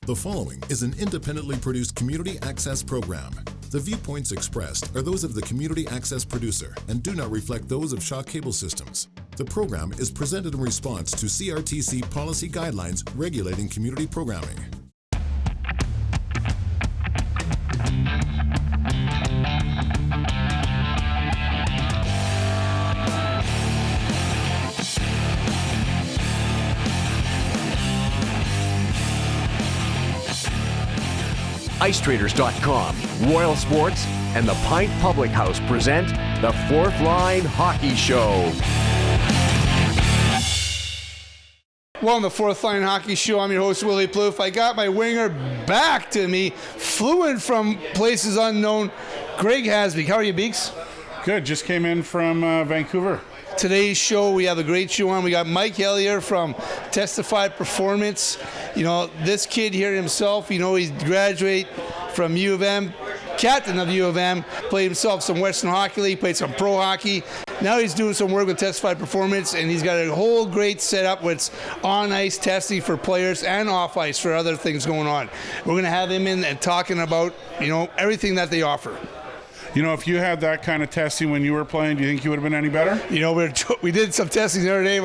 The following is an independently produced community access program. The viewpoints expressed are those of the community access producer and do not reflect those of Shaw Cable Systems. The program is presented in response to CRTC policy guidelines regulating community programming. IceTraders.com, Royal Sports, and the Pint Public House present the Fourth Line Hockey Show. Well, on the Fourth Line Hockey Show, I'm your host, Willie Plouffe. I got my winger back to me, fluent from places unknown, Greg Haasbeek. How are you, Beeks? Good. Just came in from Vancouver. Today's show, we have a great show on. We got Mike Hellyer from TESTify Performance. You know, this kid here himself, you know, he graduated from U of M, captain of U of M, played himself some Western Hockey League, played some pro hockey. Now he's doing some work with TESTify Performance, and he's got a whole great setup with on-ice testing for players and off-ice for other things going on. We're going to have him in and talking about, you know, everything that they offer. You know, if you had that kind of testing when you were playing, do you think you would have been any better? You know, we did some testing the other day.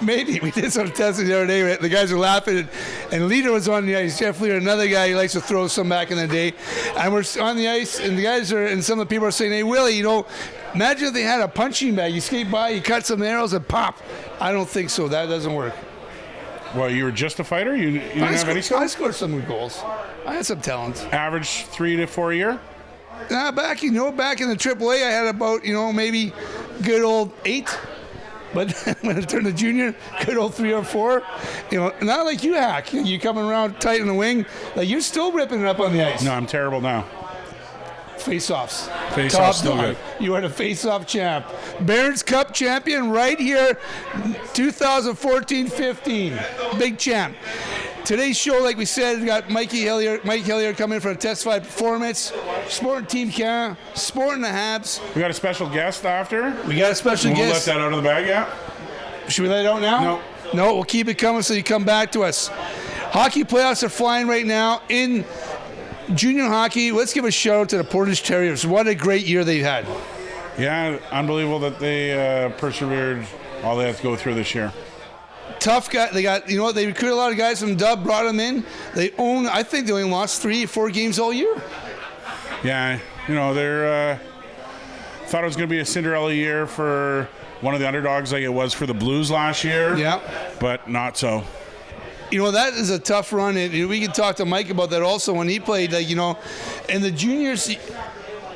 Maybe we did some testing the other day. The guys were laughing, and Leader was on the ice. Jeff Leader, another guy, he likes to throw some back in the day. And we're on the ice, and the guys are, and some of the people are saying, "Hey, Willie, you know, imagine if they had a punching bag. You skate by, you cut some arrows, and pop." I don't think so. That doesn't work. Well, you were just a fighter? You didn't have any skills? I scored some good goals. I had some talent. Average 3 to 4 a year? Back in the AAA, I had about, you know, maybe good old 8. But when I turned to junior, good old 3 or 4. You know, not like you, Hack. You coming around tight in the wing. Like, you're still ripping it up on the ice. No, I'm terrible now. Face-offs. Face-offs still good. You are the face-off champ. Barron's Cup champion right here, 2014-15. Big champ. Today's show, like we said, we got Mike Hellyer coming from TESTify Performance, Sporting Team Canada, Sporting the Habs. We got a special guest after. We got a special guest. We'll let that out of the bag yet? Should we let it out now? No, we'll keep it coming so you come back to us. Hockey playoffs are flying right now in junior hockey. Let's give a shout out to the Portage Terriers. What a great year they've had. Yeah, unbelievable that they persevered all they have to go through this year. Tough guy. They got, you know what, they recruited a lot of guys from Dub, brought them in. I think they only lost 3 or 4 games all year. Yeah, you know, they're thought it was going to be a Cinderella year for one of the underdogs like it was for the Blues last year. Yeah. But not so. You know, that is a tough run. And we can talk to Mike about that also when he played, like, you know, and the juniors,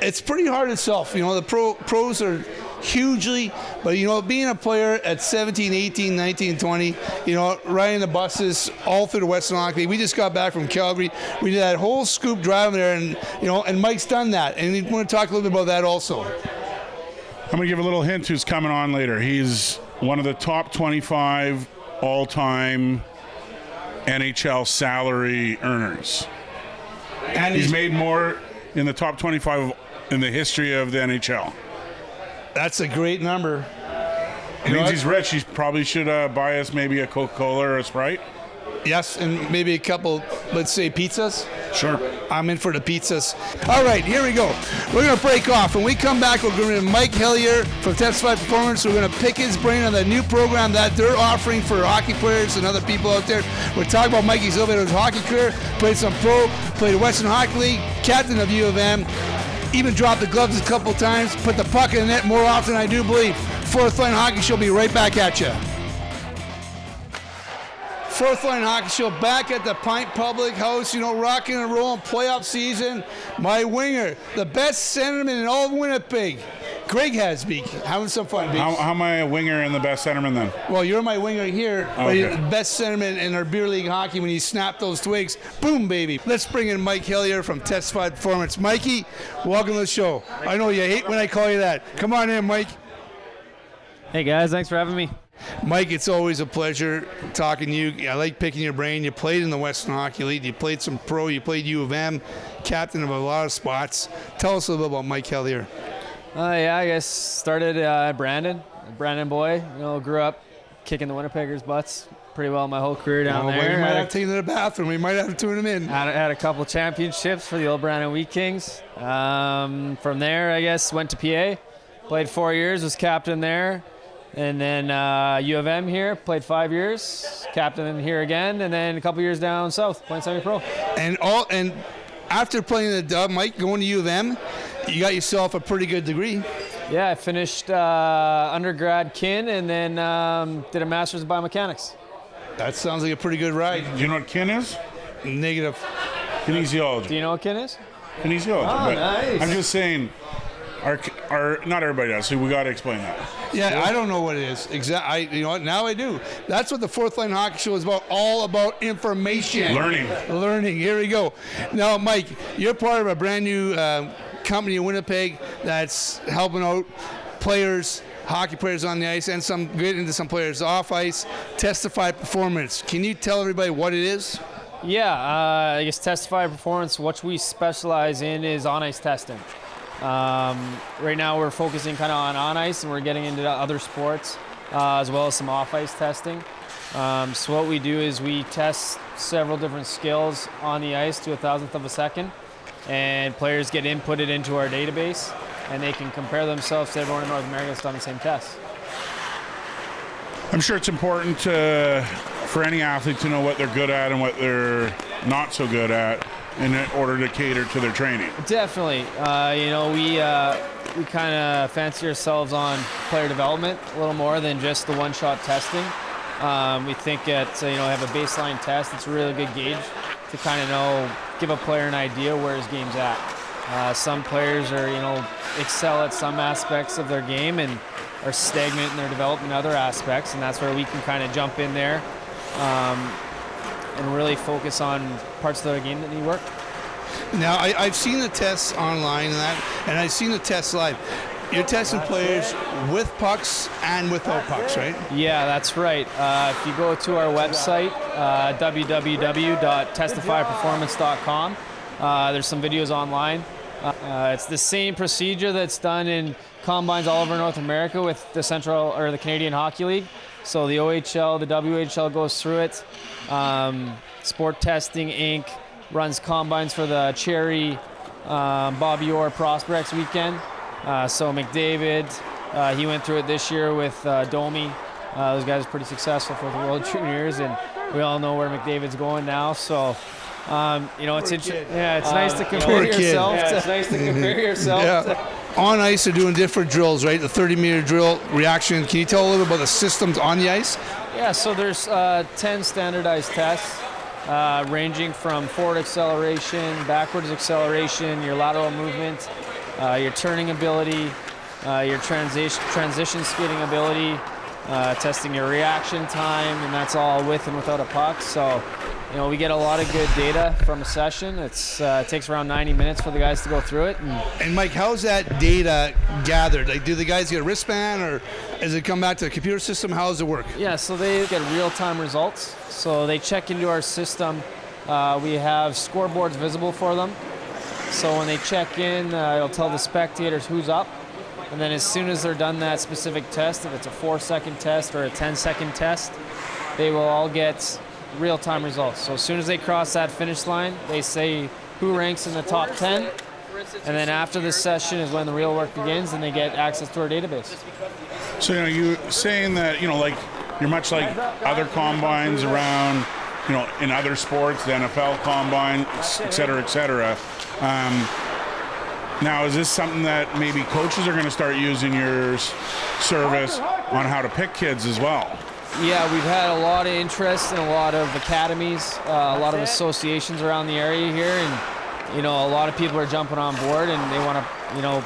it's pretty hard itself. You know, the pros are hugely, but, you know, being a player at 17, 18, 19, 20, you know, riding the buses all through the Western Hockey League. We just got back from Calgary. We did that whole scoop driving there, and, you know, and Mike's done that. And we want to talk a little bit about that also. I'm going to give a little hint who's coming on later. He's one of the top 25 all-time NHL salary earners. And he's made more in the top 25 in the history of the NHL. That's a great number. It means he's rich. He probably should buy us maybe a Coca-Cola or a Sprite. Yes, and maybe a couple, let's say, pizzas. Sure. I'm in for the pizzas. All right, here we go. We're going to break off. When we come back, we're going to Mike Hellyer from TESTify Performance. We're going to pick his brain on the new program that they're offering for hockey players and other people out there. We're talking about Mikey's little bit of his hockey career, played some pro, played Western Hockey League, captain of U of M, even dropped the gloves a couple times, put the puck in the net more often, I do believe. Fourth Line Hockey Show will be right back at you. Fourth Line Hockey Show back at the Pint Public House, you know, rocking and rolling playoff season. My winger, the best centerman in all of Winnipeg, Greg Haasbeek. Having some fun, Beeks. How am I a winger and the best centerman then? Well, you're my winger here, but you're the best centerman in our beer league hockey when you snap those twigs. Boom, baby. Let's bring in Mike Hellyer from TESTify Performance. Mikey, welcome to the show. I know you hate when I call you that. Come on in, Mike. Hey, guys. Thanks for having me. Mike, it's always a pleasure talking to you. I like picking your brain. You played in the Western Hockey League. You played some pro. You played U of M, captain of a lot of spots. Tell us a little bit about Mike Hellyer. Yeah, I guess started Brandon boy. You know, grew up kicking the Winnipeggers' butts. pretty well my whole career down there. We might have taken to the bathroom. We might have to tune him in. Had a couple championships for the old Brandon Wheat Kings. From there, I guess, went to PA. Played 4 years, was captain there. And then U of M here, played 5 years, captain here again, and then a couple years down south, playing semi-pro. And after playing the dub, Mike, going to U of M, you got yourself a pretty good degree. Yeah, I finished undergrad kin and then did a master's in biomechanics. That sounds like a pretty good ride. Do you know what kin is? Negative. Kinesiology. Do you know what kin is? Kinesiology. Oh, but nice. I'm just saying, our not everybody does, so we got to explain that. Yeah, I don't know what it is. You know what? Now I do. That's what the Fourth Line Hockey Show is about. All about information. Learning. Here we go. Now, Mike, you're part of a brand new company in Winnipeg that's helping out players, hockey players on the ice, and get into some players off ice. TESTify Performance. Can you tell everybody what it is? Yeah, I guess TESTify Performance, what we specialize in is on-ice testing. Right now we're focusing kind of on ice, and we're getting into other sports as well as some off-ice testing. So what we do is we test several different skills on the ice to 1,000th of a second, and players get inputted into our database, and they can compare themselves to everyone in North America that's done the same test. I'm sure it's important for any athlete to know what they're good at and what they're not so good at in order to cater to their training. Definitely. We kind of fancy ourselves on player development a little more than just the one-shot testing. We think have a baseline test. It's a really good gauge to kind of give a player an idea where his game's at. Some players excel at some aspects of their game and are stagnant in their development in other aspects, and that's where we can kind of jump in there and really focus on parts of the game that need work. Now, I've seen the tests online and I've seen the tests live. You're testing players with pucks and without pucks, right? Yeah, that's right. If you go to our website, www.testifyperformance.com, there's some videos online. It's the same procedure that's done in combines all over North America with the the Canadian Hockey League. So the OHL, the WHL goes through it. Sport Testing Inc. runs combines for the Cherry Bobby Orr Prospects weekend. So McDavid, he went through it this year with Domi. Those guys are pretty successful for the World Juniors, and we all know where McDavid's going now. So, it's interesting. Yeah, it's nice to compare yourself. It's nice to compare yourself. Yeah. On ice, they're doing different drills, right? The 30-meter drill reaction. Can you tell a little about the systems on the ice? Yeah, so there's 10 standardized tests ranging from forward acceleration, backwards acceleration, your lateral movement, your turning ability, your transition skating ability, testing your reaction time, and that's all with and without a puck. So, we get a lot of good data from a session. It takes around 90 minutes for the guys to go through it. And Mike, how's that data gathered? Like, do the guys get a wristband, or does it come back to the computer system? How does it work? Yeah, so they get real-time results. So they check into our system. We have scoreboards visible for them. So when they check in, it'll tell the spectators who's up. And then as soon as they're done that specific test, if it's a 4-second test or a 10-second test, they will all get real-time results. So as soon as they cross that finish line, they say who ranks in the top 10. And then after this session is when the real work begins, and they get access to our database. So, you saying that, you're much like other combines around, in other sports, the NFL combine, et cetera, now, is this something that maybe coaches are going to start using your service on how to pick kids as well? Yeah, we've had a lot of interest in a lot of academies, a lot of associations around the area here, and a lot of people are jumping on board and they want to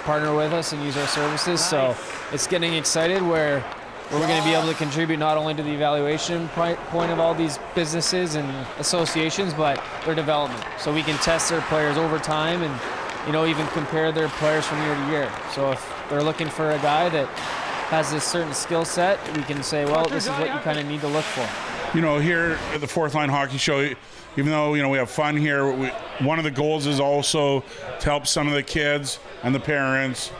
partner with us and use our services. So it's getting excited where we're going to be able to contribute not only to the evaluation point of all these businesses and associations, but their development. So we can test their players over time and even compare their players from year to year. So if they're looking for a guy that has this certain skill set, we can say, well, this is what you kind of need to look for. Here at the Fourth Line Hockey Show, even though, we have fun here, one of the goals is also to help some of the kids and the parents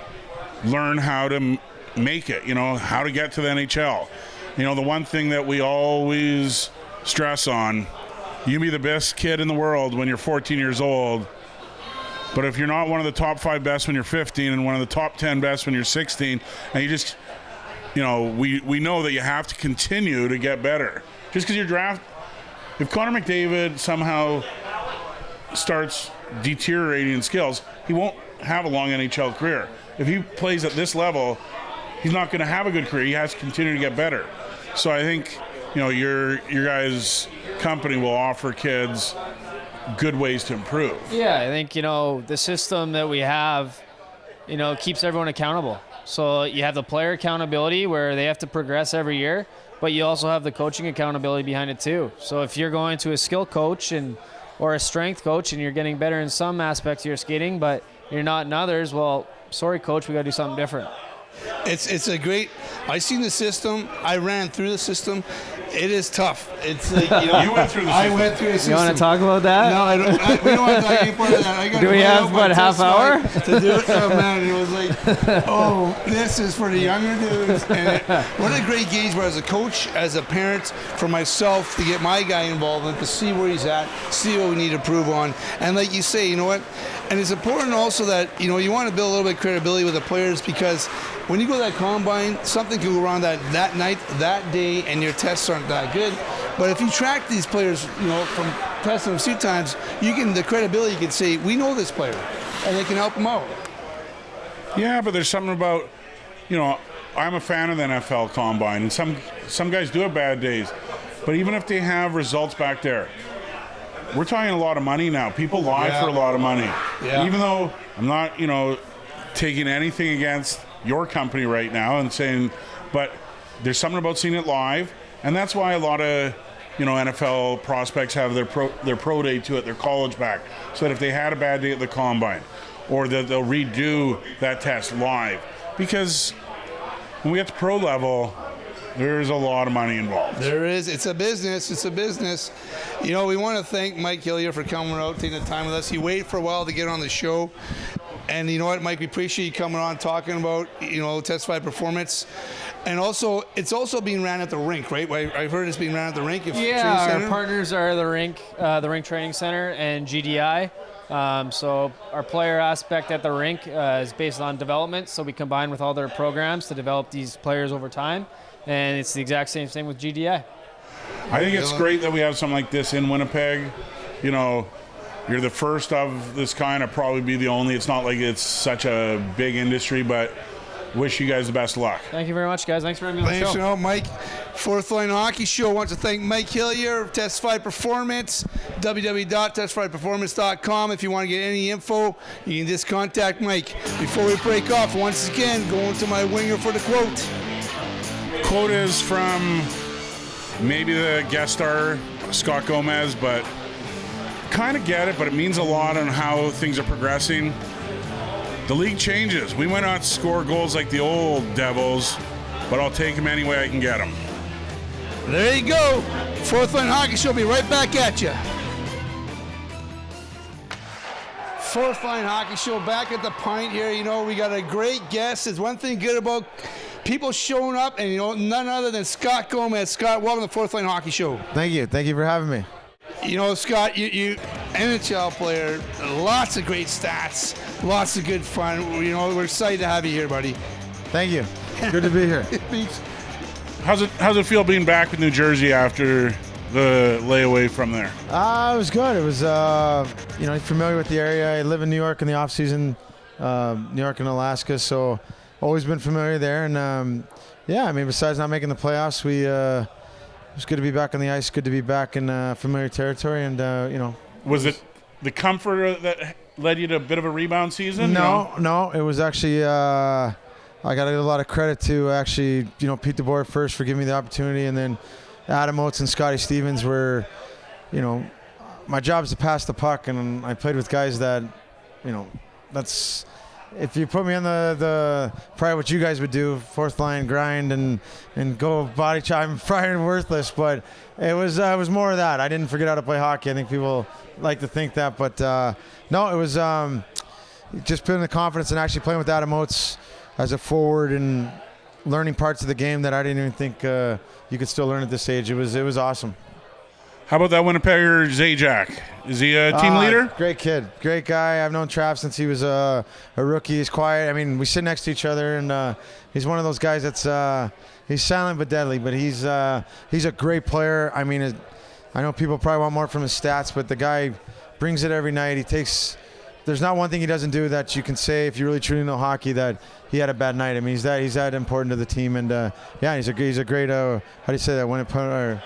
learn how to make it, how to get to the NHL. The one thing that we always stress on. You can be the best kid in the world when you're 14 years old, but if you're not one of the top 5 best when you're 15 and one of the top 10 best when you're 16, and you just, we know that you have to continue to get better. Just because you're drafted, if Connor McDavid somehow starts deteriorating in skills, he won't have a long NHL career. If he plays at this level, he's not going to have a good career. He has to continue to get better. So I think, your guys' company will offer kids good ways to improve. Yeah, I think, the system that we have, keeps everyone accountable. So you have the player accountability where they have to progress every year, but you also have the coaching accountability behind it too. So if you're going to a skill coach or a strength coach and you're getting better in some aspects of your skating, but you're not in others, well, sorry, coach, we got to do something different. It's a great. I seen the system. I ran through the system. It is tough. It's like, You went through the system. I went through the system. You want to talk about that? No, I don't. We don't want to talk any part of that. Do we have, what, half hour? To do it. Oh, man, it was like, this is for the younger dudes. And what a great gauge as a coach, as a parent, for myself to get my guy involved and to see where he's at, see what we need to improve on. And like you say, you know what? And it's important also that, you want to build a little bit of credibility with the players, because when you go to that combine, something can go wrong that night, that day, and your tests aren't that good. But if you track these players, from testing them a few times, the credibility, you can say, we know this player, and they can help them out. Yeah, but there's something about, I'm a fan of the NFL Combine, and some guys do have bad days. But even if they have results back there, we're talking a lot of money now. People lie for a lot of money. Yeah. Even though I'm not, taking anything against your company right now and saying, but there's something about seeing it live, and that's why a lot of, NFL prospects have their pro day to it, their college back, so that if they had a bad day at the combine, or that they'll redo that test live, because when we get to pro level, there's a lot of money involved. There is. It's a business. It's a business. We want to thank Mike Hellyer for coming out, taking the time with us. He waited for a while to get on the show. And you know what, Mike, we appreciate you coming on, talking about, TESTify Performance. And also, it's also being ran at the rink, right? I've heard it's being ran at the rink. Our partners are the rink training center and GDI. So our player aspect at the rink is based on development. So we combine with all their programs to develop these players over time. And it's the exact same thing with GDI. I think it's great that we have something like this in Winnipeg. You're the first of this kind. I'll probably be the only. It's not like it's such a big industry, but wish you guys the best of luck. Thank you very much, guys. Thanks for having me on the show. Thanks, Mike. Fourth Line Hockey Show wants to thank Mike Hellyer of TESTify Performance, www.testifyperformance.com. If you want to get any info, you can just contact Mike. Before we break off, once again, going to my winger for the quote. Quote is from maybe the guest star, Scott Gomez, but kind of get it, but it means a lot on how things are progressing. The league changes. We might not score goals like the old Devils, but I'll take them any way I can get them. There you go. Fourth Line Hockey Show will be right back at you. Fourth Line Hockey Show back at the pint here. We got a great guest. There's one thing good about people showing up, and none other than Scott Gomez. Scott, welcome to the Fourth Line Hockey Show. Thank you for having me. Scott, you NHL player, lots of great stats, lots of good fun. We're excited to have you here, buddy. Thank you. Good to be here. How's it feel being back with New Jersey after the layaway from there? It was good. It was, familiar with the area. I live in New York in the off season, New York and Alaska, so always been familiar there. And besides not making the playoffs, it's good to be back on the ice. Good to be back in familiar territory, and Was it the comfort that led you to a bit of a rebound season? No. It was actually I got to give a lot of credit to actually Pete DeBoer first for giving me the opportunity, and then Adam Oates and Scotty Stevens were, my job is to pass the puck, and I played with guys that, that's. If you put me on the probably what you guys would do, fourth line grind and go body chop, I'm probably worthless. But it was more of that. I didn't forget how to play hockey. I think people like to think that, but no, it was just putting the confidence and actually playing with Adam Oates as a forward and learning parts of the game that I didn't even think you could still learn at this age. It was awesome. How about that Winnipegger, Zajac? Is he a team leader? Great kid. Great guy. I've known Trav since he was a rookie. He's quiet. I mean, we sit next to each other, and he's one of those guys that's he's silent but deadly, but he's a great player. I mean, I know people probably want more from his stats, but the guy brings it every night. There's not one thing he doesn't do that you can say, if you really truly know hockey, that he had a bad night. I mean, he's that important to the team, and he's a great how do you say that,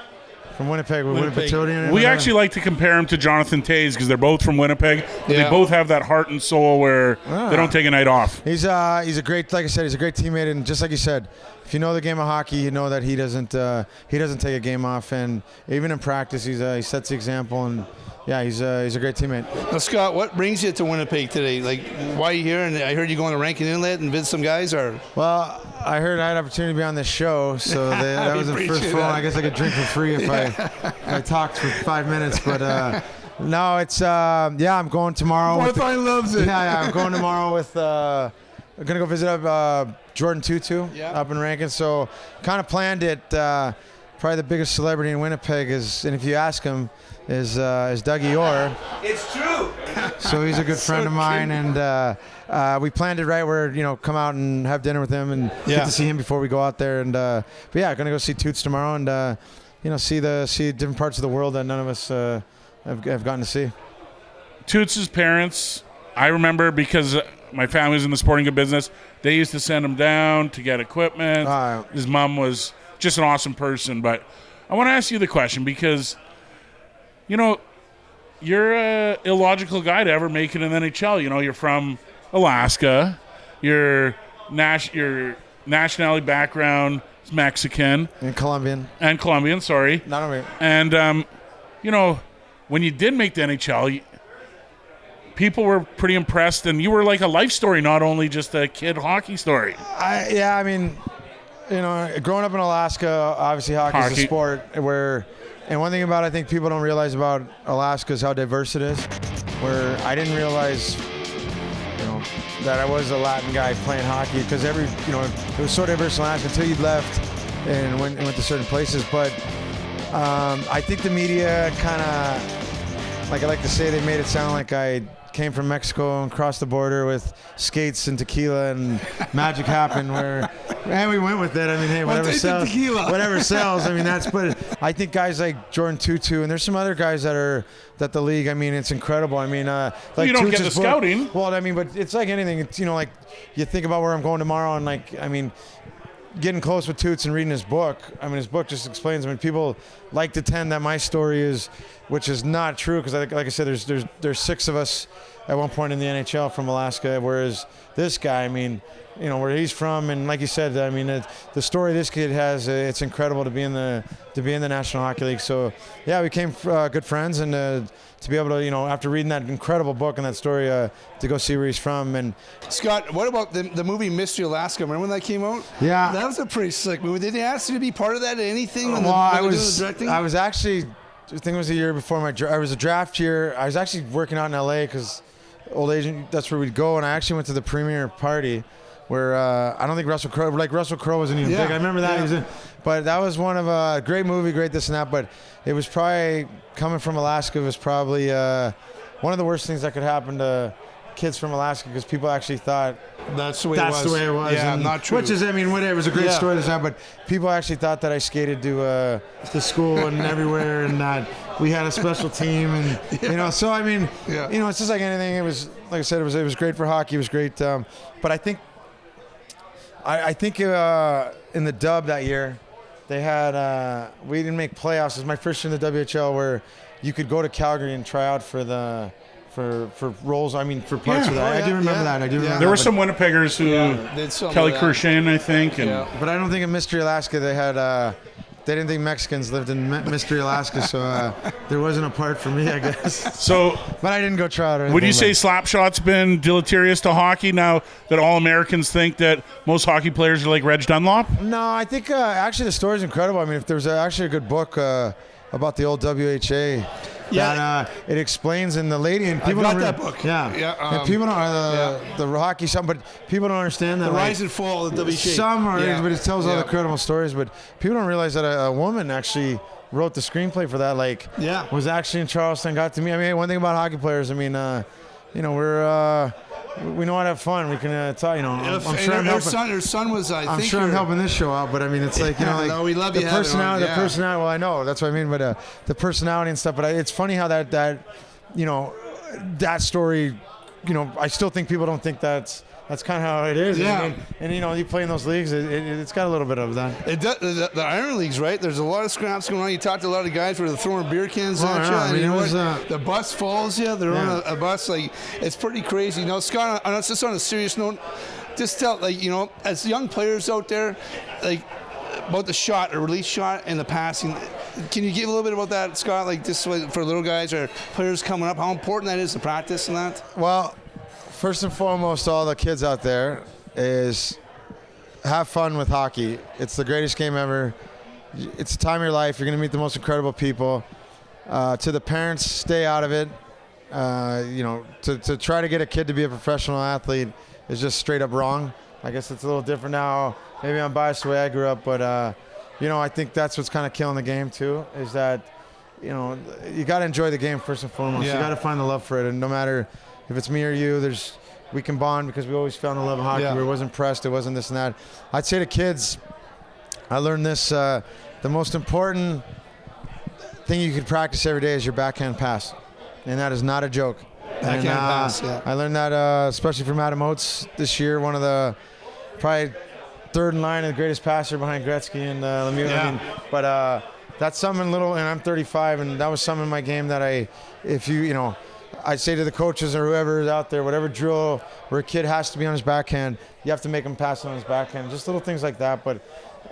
from Winnipeg. We actually like to compare him to Jonathan Toews because they're both from Winnipeg. Yeah. They both have that heart and soul where they don't take a night off. He's a great, like I said, he's a great teammate, and just like you said, if you know the game of hockey, you know that he doesn't take a game off, and even in practice, he sets the example, and he's a great teammate. Now, Scott, what brings you to Winnipeg today? Like, why are you here? And I heard you going to Rankin Inlet and visit some guys, or? Well, I heard I had an opportunity to be on this show, so that was the first phone. I guess I could drink for free if I talked for 5 minutes, but no, it's I'm going tomorrow. Martha loves it. Yeah, I'm going tomorrow with. I'm gonna go visit Jordan Tutu up in Rankin. So kind of planned it. Probably the biggest celebrity in Winnipeg is, and if you ask him, is Dougie Orr. It's true. So he's a good friend of mine, and we planned it right where, come out and have dinner with him and get to see him before we go out there. And but gonna go see Toots tomorrow and see different parts of the world that none of us have gotten to see. Toots' parents, I remember because my family was in the sporting goods business. They used to send him down to get equipment. His mom was just an awesome person. But I want to ask you the question because, you're an illogical guy to ever make it in the NHL. You're from Alaska. Your nationality background is Mexican. And Colombian. Sorry. Not only. And, when you did make the NHL, people were pretty impressed, and you were like a life story, not only just a kid hockey story. I mean, growing up in Alaska, obviously hockey is a sport where, and one thing about I think people don't realize about Alaska is how diverse it is, where I didn't realize, that I was a Latin guy playing hockey because it was so diverse in Alaska until you left and went to certain places. But I think the media kind of, like I like to say, they made it sound like I came from Mexico and crossed the border with skates and tequila and magic happened and we went with it. I mean, hey, whatever sells. I mean, but I think guys like Jordan Tutu, and there's some other guys that the league, I mean, it's incredible. I mean, like you don't get the scouting. Well, I mean, but it's like anything. It's, like you think about where I'm going tomorrow and getting close with Toots and reading his book. I mean, his book just explains. I mean, people like to tend that my story is, which is not true because, like I said, there's 6 of us at one point in the NHL from Alaska, whereas this guy, I mean, where he's from, and like you said, I mean, the story this kid has, it's incredible to be in the National Hockey League. So, we became good friends, and to be able to, after reading that incredible book and that story, to go see where he's from. And Scott, what about the movie Mystery Alaska? Remember when that came out? Yeah, that was a pretty slick movie. Did they ask you to be part of that or anything? I was actually, I think it was a year before I was a draft year. I was actually working out in LA because old agent, that's where we'd go, and I actually went to the premiere party where I don't think Russell Crowe wasn't even big. I remember that. But that was one of a great movie, great this and that. But it was probably, coming from Alaska, it was probably one of the worst things that could happen to kids from Alaska because people actually thought that's the way it was. Yeah, and not true. Which is, I mean, whatever. It was a great story this time, but people actually thought that I skated to school and everywhere, and that we had a special team, and so I mean, it's just like anything. It was, like I said, it was great for hockey. It was great, but I think in the dub that year, they had we didn't make playoffs. It was my first year in the WHL where you could go to Calgary and try out for roles. I mean, for parts of that. I do remember that. There were some Winnipeggers who, Kelly Kershin, I think. But I don't think in Mystery Alaska they had. They didn't think Mexicans lived in Mystery Alaska, so there wasn't a part for me, I guess. So, but I didn't go try it or anything. Would you say Slapshot's been deleterious to hockey now that all Americans think that most hockey players are like Reg Dunlop? No, I think actually the story's incredible. I mean, if there was actually a good book about the old WHA. That it explains in the lady, and people got that book. And people don't the hockey but people don't understand that the rise and fall of the WHA. Some are, but it tells all the credible stories. But people don't realize that a woman actually wrote the screenplay for that, like, was actually in Charleston. Got to meet. I mean, one thing about hockey players, I mean, you know, we know how to have fun. We can talk. You know, I'm sure I'm helping. Her son was. I'm sure I'm helping this show out, but I mean, it's like, you know, like no, we love the you personality. The personality. Well, I know that's what I mean, but the personality and stuff. But it's funny how that you know, that story. You know, I still think people don't think that's kind of how it is. Yeah. And you know, you play in those leagues, it's got a little bit of that. It does, the Iron Leagues, right? There's a lot of scraps going on. You talk to a lot of guys where they're throwing beer cans at you. I mean, and you know was, the bus falls you. They're on a bus. Like, it's pretty crazy. You know, Scott, just on a serious note, just tell, like, you know, as young players out there, like, about the shot or release shot and the passing. Can you give a little bit about that, Scott? Like, just for little guys or players coming up, how important that is to practice and that? Well, first and foremost, all the kids out there is have fun with hockey. It's the greatest game ever. It's the time of your life. You're going to meet the most incredible people. To the parents, stay out of it. You know, to try to get a kid to be a professional athlete is just straight up wrong. I guess it's a little different now. Maybe I'm biased the way I grew up, but you know, I think that's what's kind of killing the game too. Is that, you know, you got to enjoy the game first and foremost. Yeah. You got to find the love for it, and no matter if it's me or you, we can bond because we always found the love of hockey. Yeah. We wasn't pressed. It wasn't this and that. I'd say to kids, I learned this: the most important thing you could practice every day is your backhand pass, and that is not a joke. Backhand pass. Yeah. I learned that especially from Adam Oates this year, one of the probably third in line of the greatest passer behind Gretzky and Lemieux. Yeah. I mean, but that's something little, and I'm 35, and that was something in my game that you know, I'd say to the coaches or whoever is out there, whatever drill where a kid has to be on his backhand, you have to make him pass on his backhand. Just little things like that. But,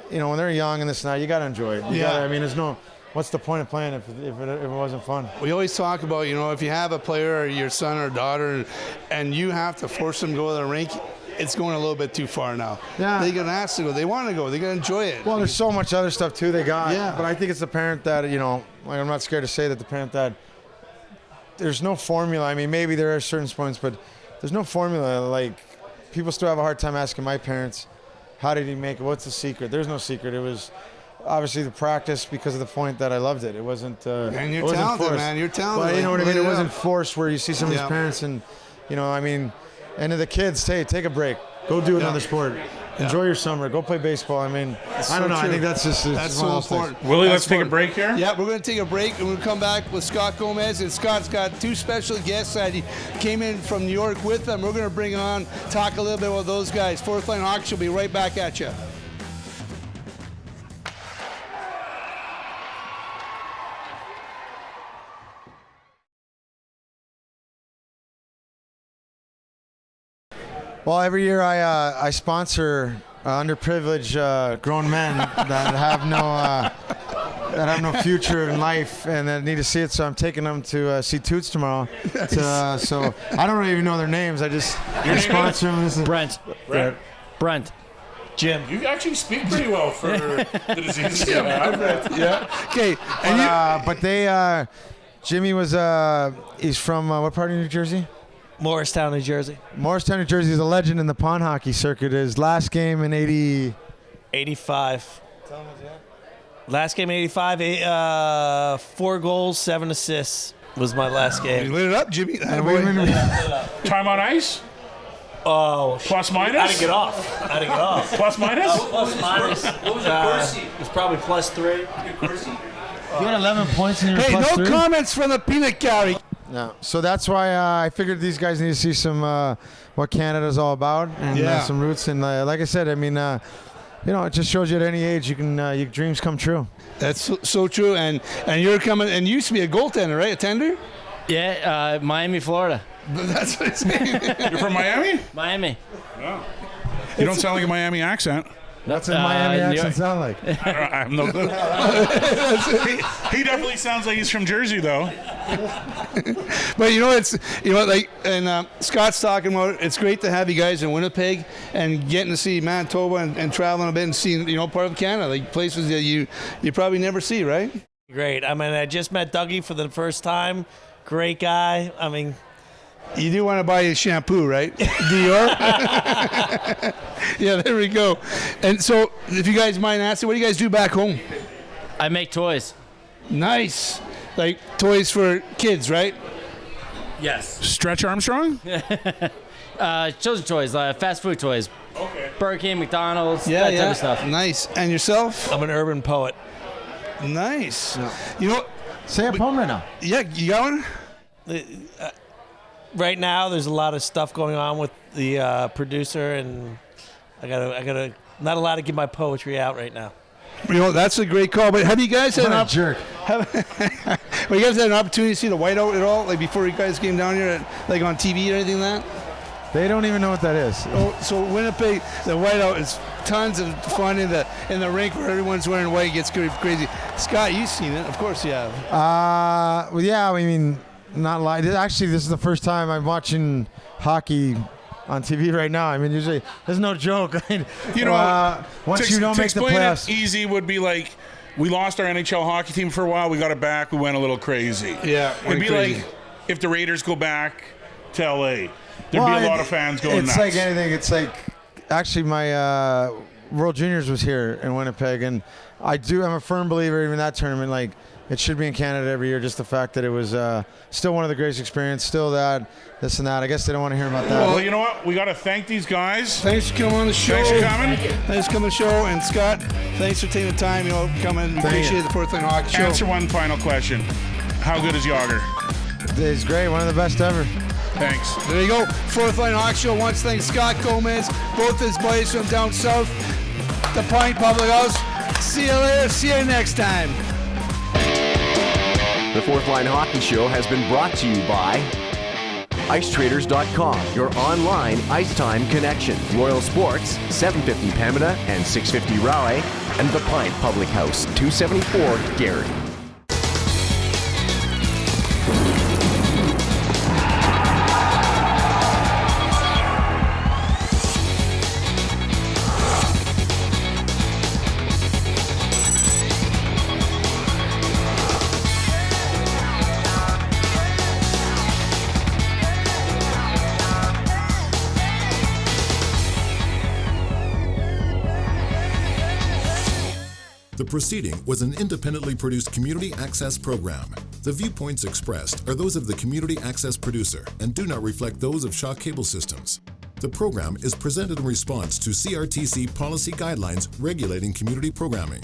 you know, when they're young and this and that, you got to enjoy it. I mean, there's no, what's the point of playing if it wasn't fun? We always talk about, you know, if you have a player or your son or daughter and you have to force them to go to the rink, it's going a little bit too far now. Yeah. They're going to ask to go. They want to go. They're going to enjoy it. Well, there's so much other stuff, too, they got. Yeah. But I think it's the parent that, you know, like, I'm not scared to say that the parent that there's no formula. I mean, maybe there are certain points, but there's no formula. Like, people still have a hard time asking my parents, how did he make it? What's the secret? There's no secret. It was obviously the practice because of the point that I loved it. It wasn't and you're it wasn't talented, forced. man. You're talented. But you know what I mean? It Yeah. wasn't forced where you see some of these parents and, you know, I mean, and to the kids, hey, take a break. Go do another sport. Enjoy your summer. Go play baseball. I mean, I don't know. true. I think that's just That's so important. Willie, let's take a break here. Yeah, we're going to take a break and we'll come back with Scott Gomez. And Scott's got two special guests that he came in from New York with them. We're going to bring on, talk a little bit about those guys. Fourth Line Hockey will be right back at you. Well, every year I sponsor underprivileged grown men that have no future in life and that need to see it. So I'm taking them to see Toots tomorrow. So I don't really even know their names. I just sponsor them. This is Brent. Jim. You actually speak pretty well for the diseases you have. Yeah. Okay. But they, Jimmy was he's from what part of New Jersey? Morristown, New Jersey. Morristown, New Jersey is a legend in the pond hockey circuit. His last game in 85. Last game in 85, 4 goals, 7 assists was my last You game. lit it up, Jimmy. Time on ice? Oh, Plus minus? I didn't get off. Plus minus? Plus minus. What was your Corsi? It was probably +3. You had 11 points in your Hey, plus no 3? comments from the peanut gallery. No. So that's why I figured these guys need to see some what Canada's all about and some roots. And like I said, I mean, you know, it just shows you at any age you can your dreams come true. That's so true. And you're coming, and you used to be a goaltender, right? A tender? Yeah, Miami, Florida. That's what it's saying. You're from Miami? Miami. No. You don't sound like a Miami accent. What's a Miami New accent York. sound like? I have no clue. he definitely sounds like he's from Jersey, though. But it's like, and Scott's talking about, it's great to have you guys in Winnipeg and getting to see Manitoba and traveling a bit and seeing, part of Canada, like places that you probably never see, right? Great. I mean, I just met Dougie for the first time. Great guy. I mean, You do want to buy his shampoo, right? Dior? Yeah, there we go. And so, if you guys mind asking, what do you guys do back home? I make toys. Nice. Like toys for kids, right? Yes. Stretch Armstrong? Children's toys, fast food toys. Okay. Burger King, McDonald's, Yeah, that yeah. type of stuff. Nice. And yourself? I'm an urban poet. Nice. You know, Say a poem right now. yeah, you got one? Right now, there's a lot of stuff going on with the producer, and I gotta not allowed to give my poetry out right now. You know, that's a great call. But have you guys had What a jerk. well, you guys had an opportunity to see the whiteout at all? Like before you guys came down here, like on TV or anything like that? They don't even know what that is. Oh, so Winnipeg, the whiteout is tons of fun in the rink where everyone's wearing white. It gets crazy. Scott, you've seen it, of course you have. Well, yeah, I mean, not lie. Actually, this is the first time I'm watching hockey on TV right now. I mean, usually there's no joke. You know, once to, you don't to make the explain playoffs, it easy would be like, we lost our NHL hockey team for a while. We got it back. We went a little crazy. Yeah, It'd be crazy. like if the Raiders go back to LA. There'd be a lot of fans going it's nuts. like anything. It's like, actually, my World Juniors was here in Winnipeg, and I'm a firm believer even that tournament, like, it should be in Canada every year, just the fact that it was still one of the greatest experiences, still that, this and that. I guess they don't want to hear about that. Well, you know what? We got to thank these guys. Thanks for coming on the show. Thanks for coming. Thanks for coming on the show. And Scott, thanks for taking the time, coming. Appreciate the Fourth Line Hockey Show. Answer one final question. How good is Yager? It's great, one of the best ever. Thanks. There you go. Fourth Line Hockey Show wants to thank Scott Gomez, both his buddies from down south, the Pine Public House. See you later. See you next time. The Fourth Line Hockey Show has been brought to you by IceTraders.com, your online ice time connection. Royal Sports, 750 Pembina and 650 Raleigh, and the Pine Public House, 274 Gary. The proceeding was an independently produced community access program. The viewpoints expressed are those of the community access producer and do not reflect those of Shaw Cable Systems. The program is presented in response to CRTC policy guidelines regulating community programming.